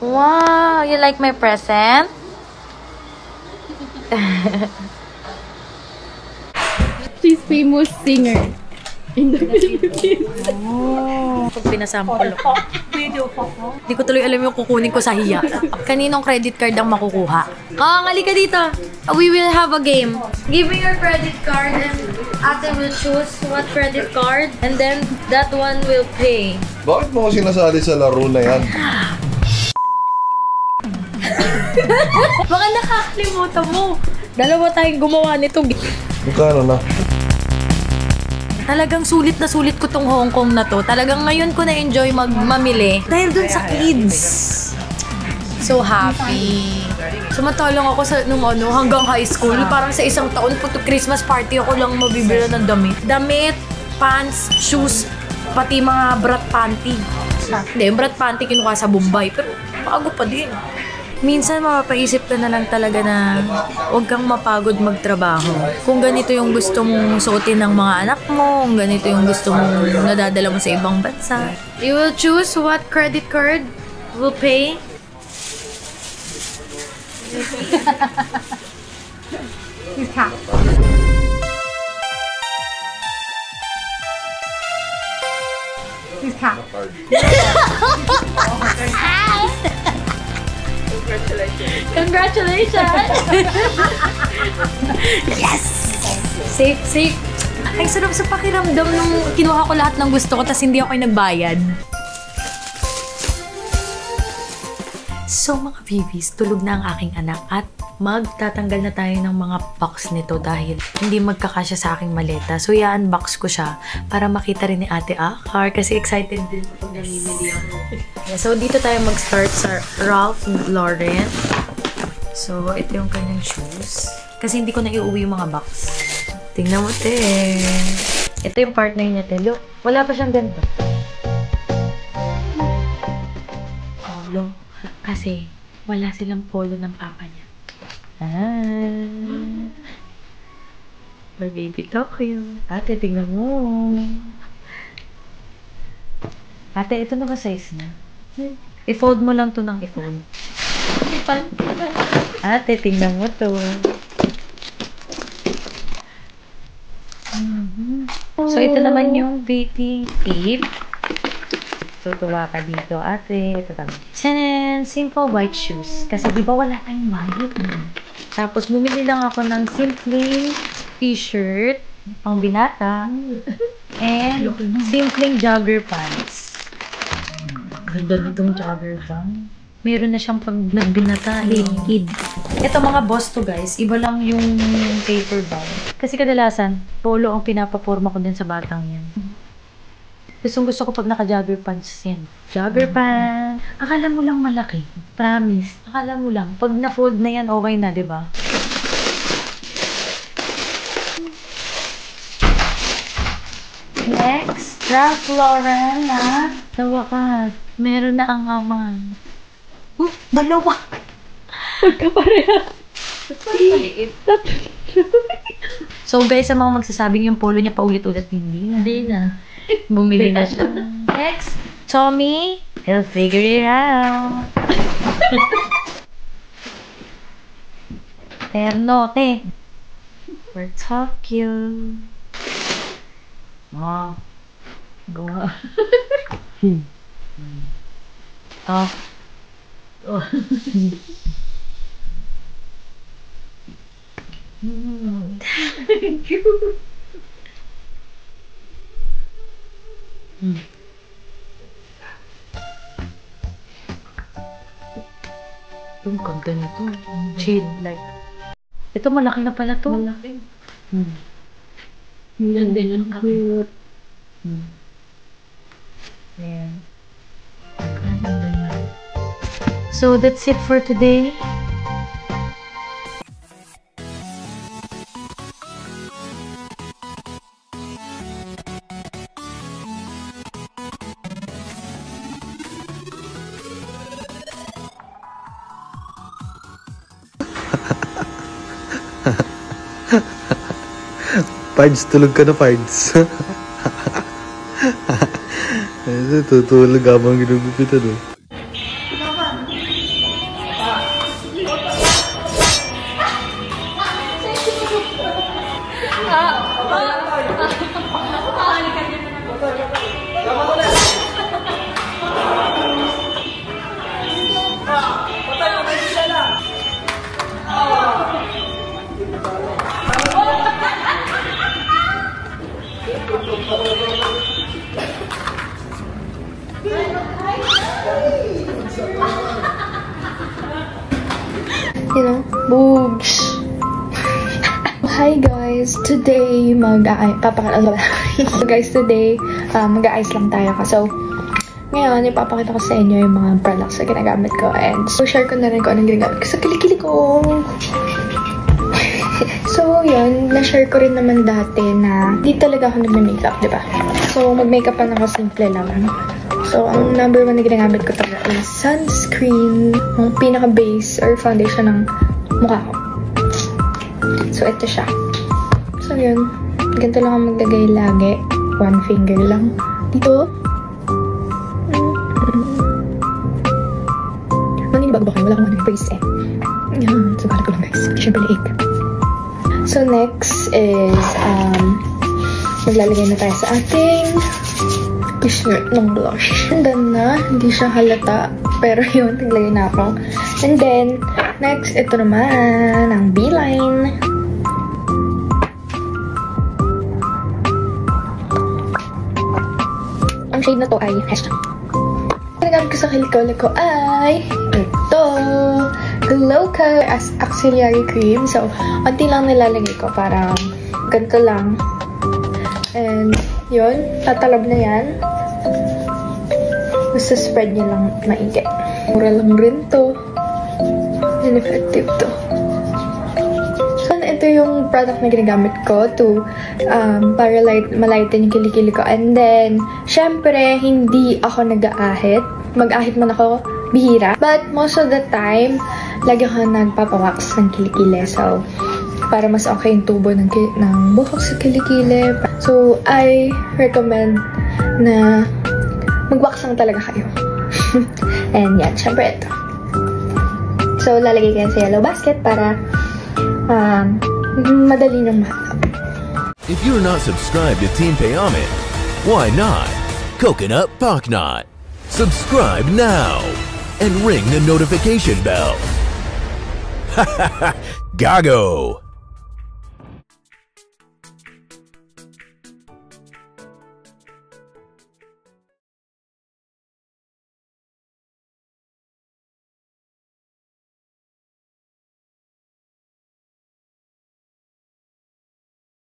Wow, you like my present? She's famous singer in the Philippines. Oh, pag pinasample ako. Hindi ko tuloy alam yung kukunin ko sa hiya. Kaninong credit card ang makukuha? Kang, halika dito. We will have a game. Give me your credit card and ate will choose what credit card and then that one will pay. Bakit mo ko sinasali sa laro na yan? Baka nakakalimutan mo. Dalawa tayong gumawa nito. Magkano na? Talagang sulit na sulit ko tong Hong Kong na to. Talagang ngayon ko na-enjoy mamili. Dahil dun sa kids. So happy. Sumatulong ako sa hanggang high school. Parang sa isang taon po to Christmas party ako lang mabibili ng damit. Damit, pants, shoes, pati mga brat panty. Hindi, brat panty kinuha sa Bombay. Pero bago pa din. Minsan mapapaisip ka na lang talaga na huwag kang mapagod magtrabaho. Kung ganito yung gusto mong suotin ng mga anak mo, kung ganito yung gusto mong nadadala mo sa ibang bansa. You will choose what credit card will pay. Congratulations! Yes! Safe, safe. Ay, sarap sa pakiramdam nung kinuha ko lahat ng gusto ko tapos hindi ako nagbayad. So mga babies, tulog na ang aking anak at magtatanggal na tayo ng mga box nito dahil hindi magkakasya sa aking maleta. So i-unbox ko siya para makita rin ni Ate Akar kasi excited din pag namimili ako. Yeah, so dito tayo mag-start sa Ralph Lauren. So ito yung kanyang shoes. Kasi hindi ko na iuwi yung mga box. Tingnan mo, te. Ito yung partner niya, te. Look, wala pa siyang ganito. Polo. Kasi wala silang polo ng papa niya. My baby Tokyo. Ate, tingnan mo. Ate, ito na ba size na? I-fold mo lang to ng i-fold. Ate, tingnan mo to. So, ito naman yung baby tip. Tutuwa ka dito, ate. Ito kami. Tanan! Simple white shoes. Kasi di ba wala tayong white? Tapos, bumili lang ako ng simpleng t-shirt, pang binata, and simpleng jogger pants. Ganda nitong jogger pants. Meron na siyang pag nagbinata. Kid. Ito mga boss to guys. Iba lang yung paper bag. Kasi kadalasan, polo ang pinapaporma ko din sa batang yan. Gusto ko pag naka-jogger pants yan. Jogger pants. Akala mo lang malaki. Promise. Akala mo lang. Pag na-fold na yan, okay na, di ba? Next, Ralph Lauren na sa wakas. Meron na ang aman. Dalawa! Magkapareha. So guys, sa mga magsasabing yung polo niya paulit-ulit, hindi na. Bumili na siya. Next, Tommy. He'll figure it out. Terno, te. We're Tokyo. Oh. Gawa. Oh. Oh. Thank you. Yung ganda nito. Shade light. Ito malaki na pala to. Malaki. Yan din ang cute. Ayan. So that's it for today. Pards, tulog ka na, Pards. Tutulog habang ginugupitan, oh. You know, boobs. Hi guys, today today mag-aayos lang tayo. So, ngayon, ipapakita ko sa inyo yung mga products na ginagamit ko. And so, share ko na rin kung anong ginagamit ko sa kilikili ko. So, yun, na-share ko rin naman dati na di talaga ako nag-makeup, di ba? So, mag-makeup lang ako, simple lang. So, ang number 1 na ginagamit ko talaga is sunscreen, yung pinaka-base or foundation ng mukha ko. So, ito siya. So, yun. Ganito lang ang maglagay lagi. One finger lang. Dito. Maninibago ba kayo? Wala akong face eh. Yan. So, ko lang guys. Siyempre, liig. So, next is, maglalagay na tayo sa ating t-shirt ng blush. And then na, hindi siya halata. Pero yun, naglagay na ako. And then, next, ito naman, ang B-line. Ang shade na to ay hashtag. Pinagamit ko sa kilikole ko ay ito. Glow Coat as auxiliary cream. So, unti lang nilalagay ko. Parang ganito lang. And, yun. Tatalab na yan. Basta spread niya lang maigi. Mura lang rin to. And effective to. So, ito yung product na ginagamit ko to para malighten yung kilikili ko. And then, syempre, hindi ako nag-aahit. Mag-ahit man ako, bihira. But most of the time, lagi ako nagpapawax ng kilikili. So, para mas okay yung tubo ng buhok sa kilikili. So, I recommend na mag-wax lang talaga kayo. And yan, syempre ito. So, lalagay kayo sa yellow basket para madali nang mahanap. If you're not subscribed to Team Payaman, why not? Coconut Paknot. Subscribe now and ring the notification bell. Gago!